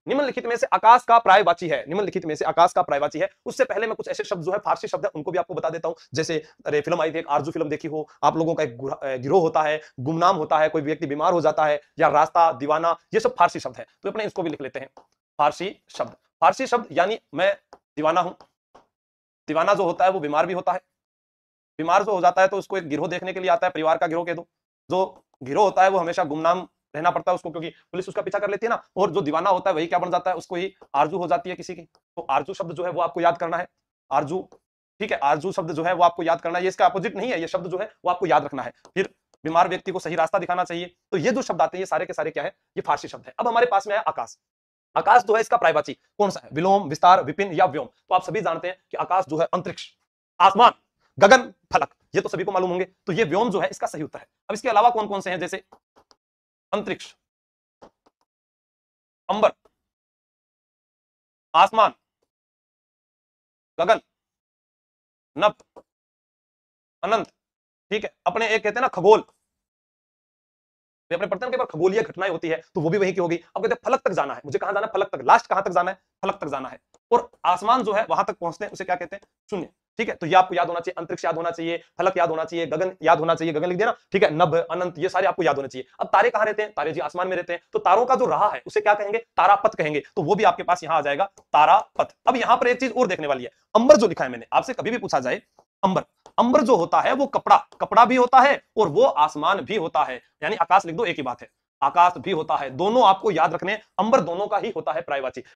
निम्नलिखित में से आकाश का पर्यायवाची है, निम्नलिखित में से आकाश का पर्यायवाची है। उससे पहले मैं कुछ ऐसे शब्द जो है फारसी शब्द है उनको भी आपको बता देता हूं। जैसे अरे फिल्म आई थी एक आरजू फिल्म देखी हो आप लोगों का, एक गिरोह होता है, गुमनाम होता है, कोई व्यक्ति बीमार हो जाता है, या रास्ता, दीवाना, ये सब फारसी शब्द है। तो अपने इसको भी लिख लेते हैं फारसी शब्द। फारसी शब्द यानी मैं दीवाना हूं। दीवाना जो होता है वो बीमार भी होता है। बीमार जो हो जाता है तो उसको एक गिरोह देखने के लिए आता है, परिवार का गिरोह कह दो। जो गिरोह होता है वो हमेशा गुमनाम रहना पड़ता है उसको, क्योंकि पुलिस उसका पीछा कर लेती है ना। और जो दीवाना होता है वही क्या बन जाता है, उसको ही आरजू हो जाती है किसी की। तो आरजू शब्द जो है वो आपको याद करना है, आरजू। ठीक है, आरजू शब्द जो है वो आपको याद करना है, ये इसका अपोजिट नहीं है, ये शब्द जो है वो आपको याद रखना है। फिर बीमार व्यक्ति को सही रास्ता दिखाना चाहिए। तो ये जो शब्द आते हैं ये सारे के सारे क्या है, ये फारसी शब्द है। अब हमारे पास में है आकाश। आकाश जो है इसका पर्यायवाची कौन सा है, विलोम, विस्तार, विपिन या व्योम। तो आप सभी जानते हैं कि आकाश जो है अंतरिक्ष, आसमान, गगन, फलक, ये तो सभी को मालूम होंगे। तो ये व्योम जो है इसका सही उत्तर है। अब इसके अलावा कौन कौन से हैं, जैसे अंतरिक्ष, अंबर, आसमान, गगन, नभ, अनंत। ठीक है, अपने एक कहते हैं ना खगोल, अपने पढ़ते हैं कि खगोलीय घटनाएं होती है, तो वो भी वही की होगी। अब कहते हैं फलक तक जाना है, मुझे कहां जाना है, फलक तक। लास्ट कहां तक जाना है, फलक तक जाना है। और आसमान जो है वहां तक पहुंचते हैं उसे क्या कहते हैं, शून्य। ठीक है, तो ये आपको याद होना चाहिए, अंतरिक्ष याद होना चाहिए, फलक याद होना चाहिए, गगन याद होना चाहिए, गगन लिख दिया ना। ठीक है, नभ, अनंत, ये सारे आपको याद होने चाहिए। अब तारे कहां रहते हैं, तारे जी आसमान में रहते हैं। तो तारों का जो राह है उसे क्या कहेंगे, तारापथ कहेंगे। तो वो भी आपके पास यहां आ जाएगा, तारापथ। अब यहां पर एक चीज और देखने वाली है, अंबर जो लिखा है मैंने, आपसे कभी भी पूछा जाए अंबर, अंबर जो होता है वो कपड़ा, कपड़ा भी होता है और वो आसमान भी होता है। यानी आकाश लिख दो, एक ही बात है, आकाश भी होता है। दोनों आपको याद रखने, अंबर दोनों का ही होता है पर्यायवाची।